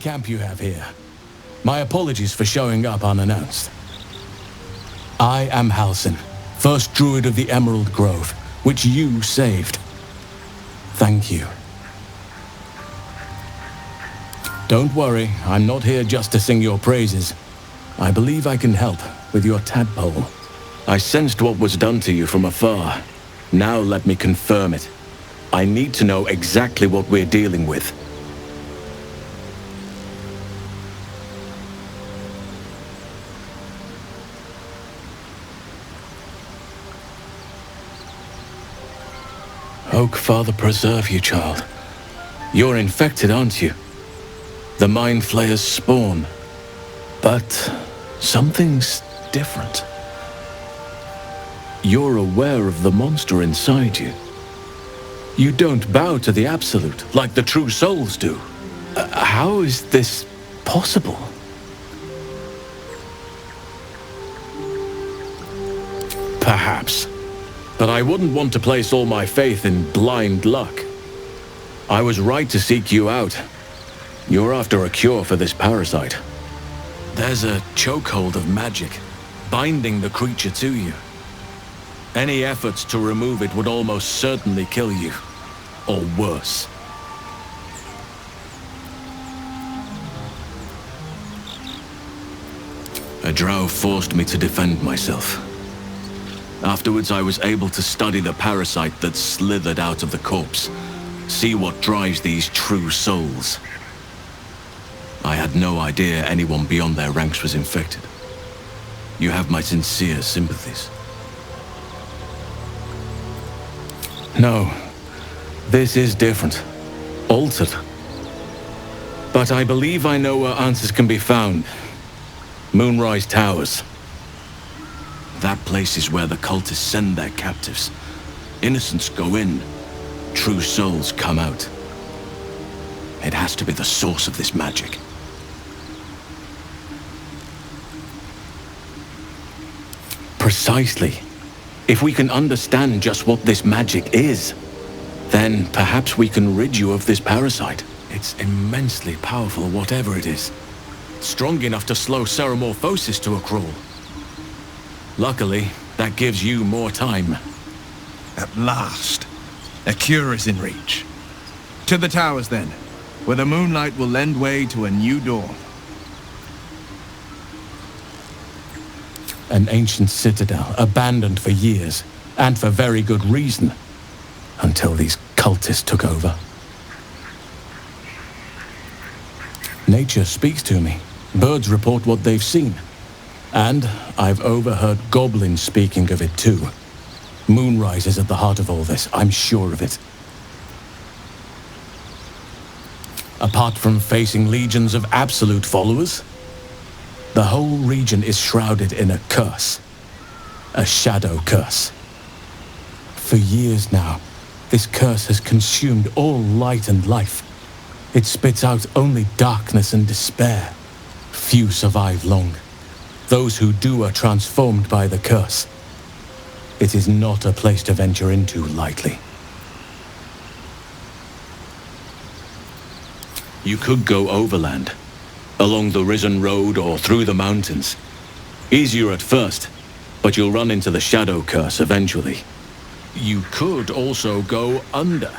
camp you have here. My apologies for showing up unannounced. I am Halsin, first druid of the Emerald Grove, which you saved. Thank you. Don't worry, I'm not here just to sing your praises. I believe I can help with your tadpole. I sensed what was done to you from afar. Now let me confirm it. I need to know exactly what we're dealing with. Oak Father preserve you, child. You're infected, aren't you? The Mind Flayer's spawn. But something's different. You're aware of the monster inside you. You don't bow to the Absolute like the true souls do. How is this possible? Perhaps. But I wouldn't want to place all my faith in blind luck. I was right to seek you out. You're after a cure for this parasite. There's a chokehold of magic, binding the creature to you. Any efforts to remove it would almost certainly kill you. Or worse. A drow forced me to defend myself. Afterwards, I was able to study the parasite that slithered out of the corpse, see what drives these true souls. I had no idea anyone beyond their ranks was infected. You have my sincere sympathies. No, this is different. Altered. But I believe I know where answers can be found. Moonrise Towers. That place is where the cultists send their captives. Innocents go in, true souls come out. It has to be the source of this magic. Precisely. If we can understand just what this magic is, then perhaps we can rid you of this parasite. It's immensely powerful, whatever it is. Strong enough to slow ceremorphosis to a crawl. Luckily, that gives you more time. At last, a cure is in reach. To the towers then, where the moonlight will lend way to a new dawn. An ancient citadel, abandoned for years, and for very good reason, until these cultists took over. Nature speaks to me. Birds report what they've seen. And I've overheard goblins speaking of it too. Moonrise is at the heart of all this, I'm sure of it. Apart from facing legions of Absolute followers, the whole region is shrouded in a curse. A shadow curse. For years now, this curse has consumed all light and life. It spits out only darkness and despair. Few survive long. Those who do are transformed by the curse. It is not a place to venture into lightly. You could go overland, along the Risen Road or through the mountains. Easier at first, but you'll run into the Shadow Curse eventually. You could also go under.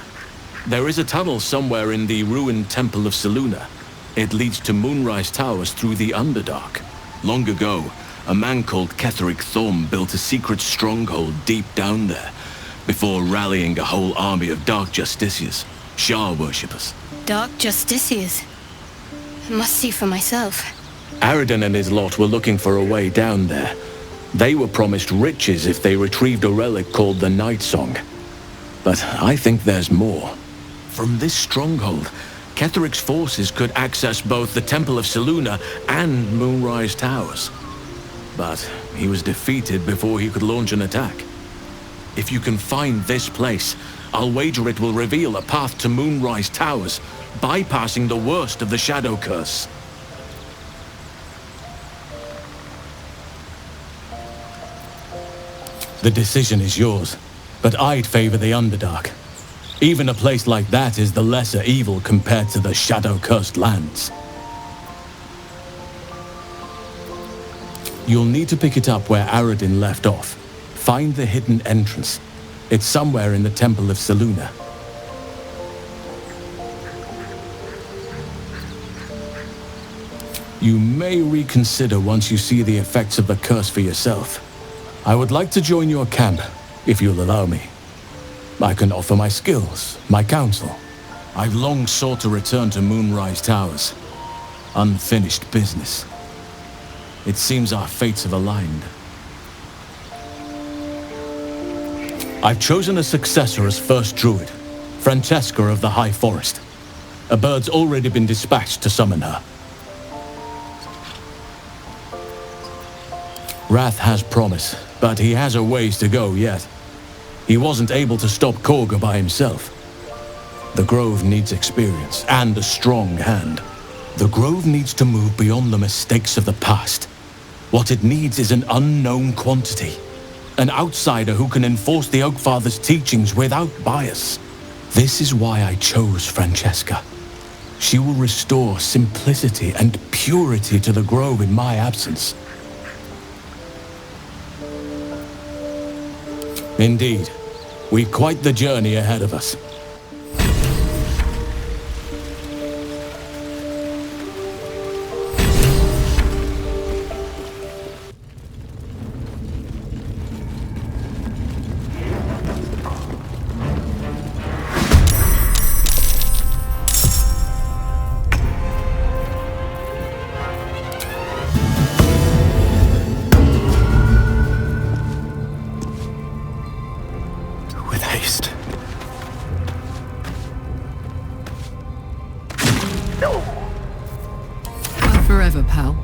There is a tunnel somewhere in the ruined Temple of Selûne. It leads to Moonrise Towers through the Underdark. Long ago, a man called Ketheric Thorm built a secret stronghold deep down there, before rallying a whole army of Dark Justiciars, Shah worshippers. Dark Justiciars? I must see for myself. Aridon and his lot were looking for a way down there. They were promised riches if they retrieved a relic called the Night Song. But I think there's more. From this stronghold, Ketheric's forces could access both the Temple of Selûne and Moonrise Towers. But he was defeated before he could launch an attack. If you can find this place, I'll wager it will reveal a path to Moonrise Towers, bypassing the worst of the Shadow Curse. The decision is yours, but I'd favor the Underdark. Even a place like that is the lesser evil compared to the shadow-cursed lands. You'll need to pick it up where Aradin left off. Find the hidden entrance. It's somewhere in the Temple of Selûne. You may reconsider once you see the effects of the curse for yourself. I would like to join your camp, if you'll allow me. I can offer my skills, my counsel. I've long sought to return to Moonrise Towers. Unfinished business. It seems our fates have aligned. I've chosen a successor as first druid, Francesca of the High Forest. A bird's already been dispatched to summon her. Wrath has promise, but he has a ways to go yet. He wasn't able to stop Korga by himself. The Grove needs experience and a strong hand. The Grove needs to move beyond the mistakes of the past. What it needs is an unknown quantity. An outsider who can enforce the Oakfather's teachings without bias. This is why I chose Francesca. She will restore simplicity and purity to the Grove in my absence. Indeed, we've quite the journey ahead of us. Forever, pal.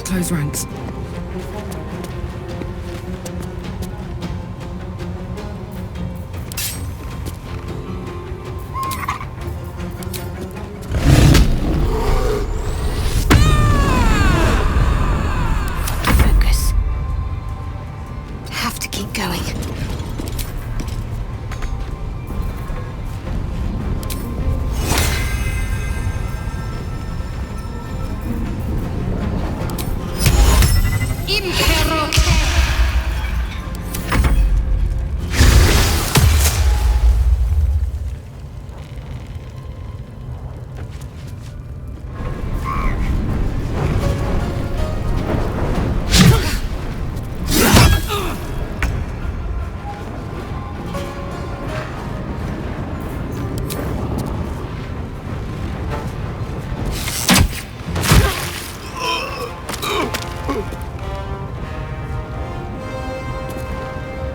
Close ranks. Focus. Have to keep going.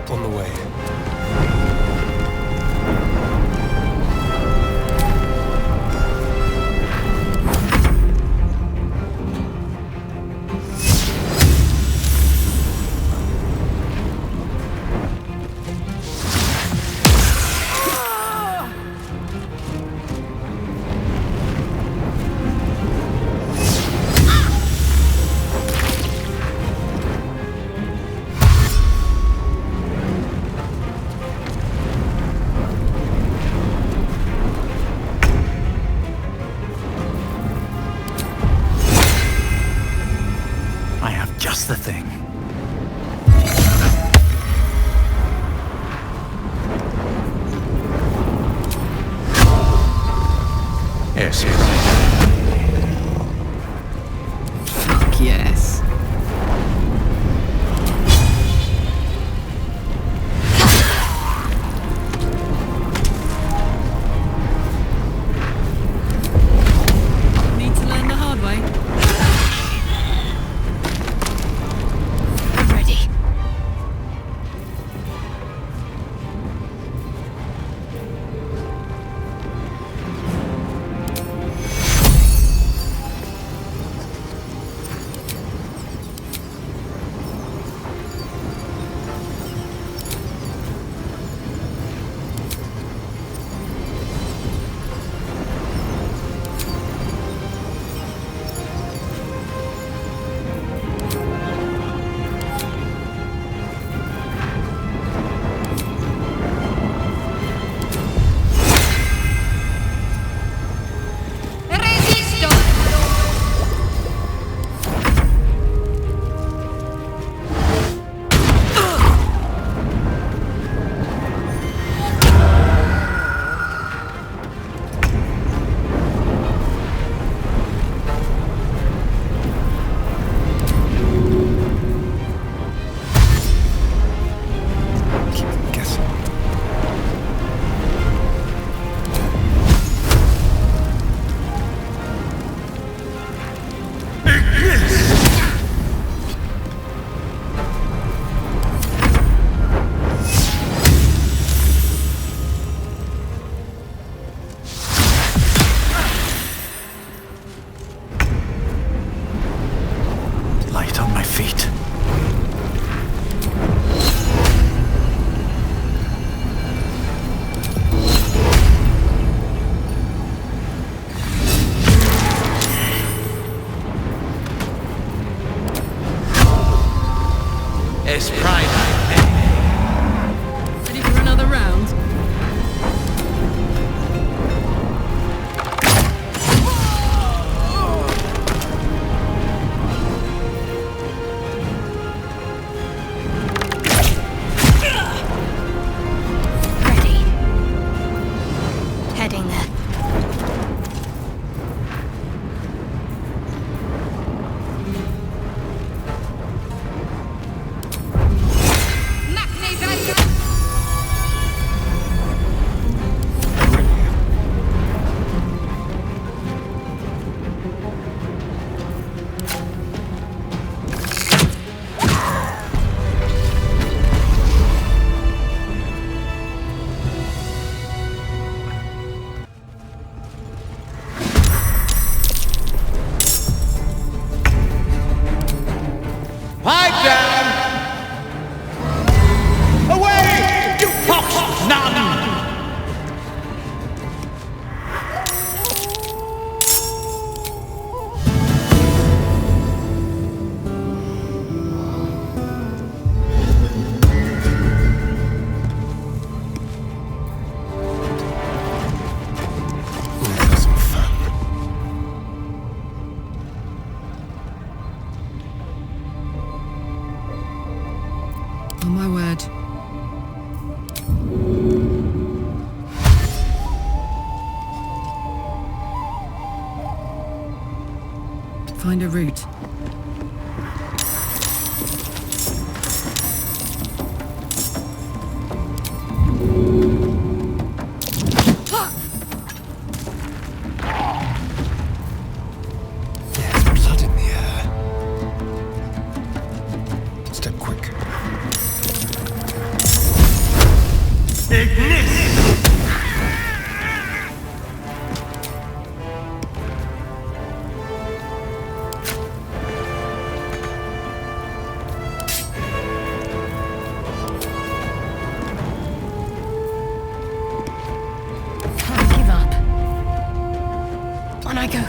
On the way. Just the thing. Yes, yes. Fuck yes. Need to learn the hard way. find a route. There's blood in the air. Step quick. Can't give up. On I go.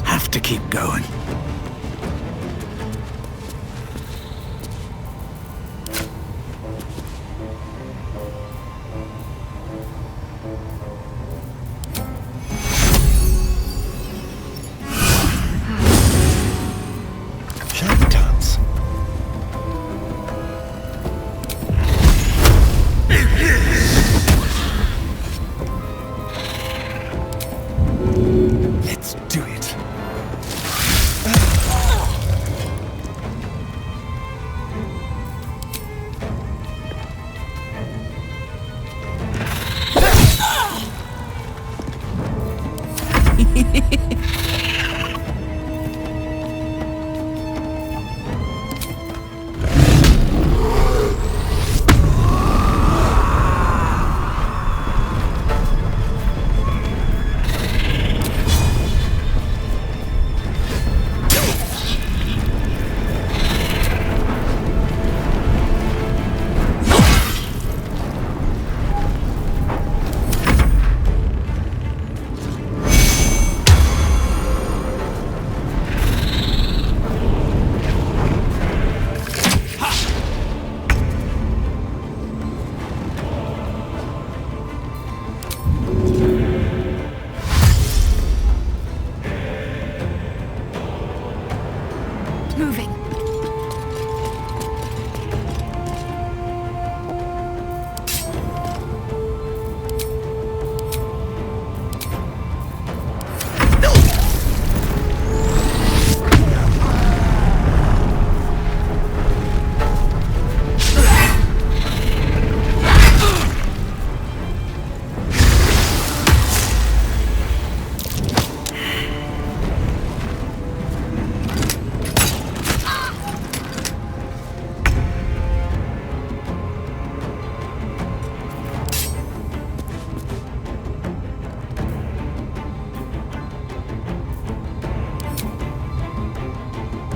Have to keep going. Shall we dance? Let's do it. Moving.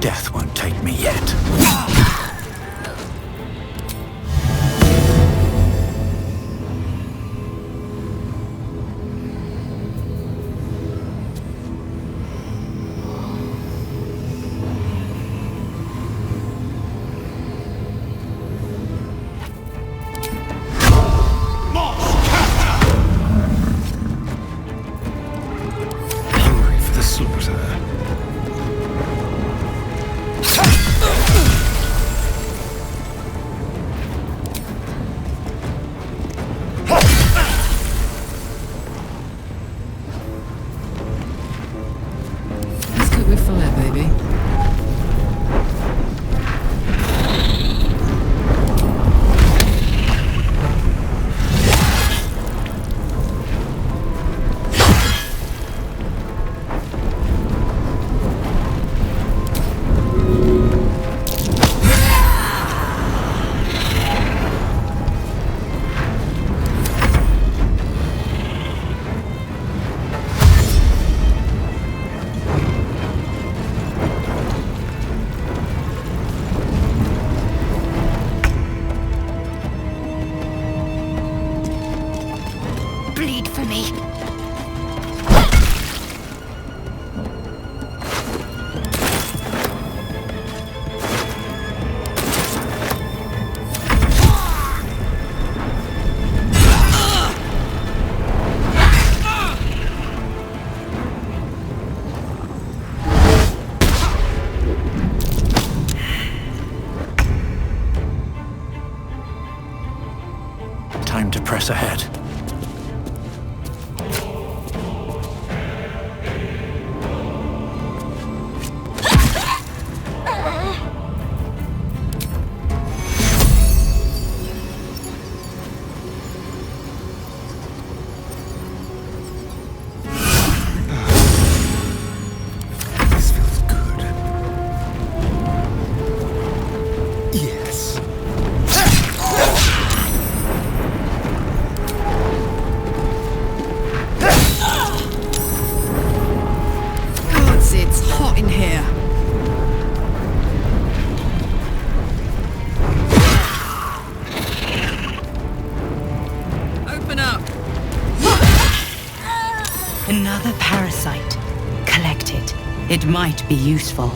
Death won't take me yet. Hungry for the slaughter. Let's cook with fire, baby. press ahead. This feels good. Yes. Gods, it's hot in here. Open up. Another parasite. Collect it. It might be useful.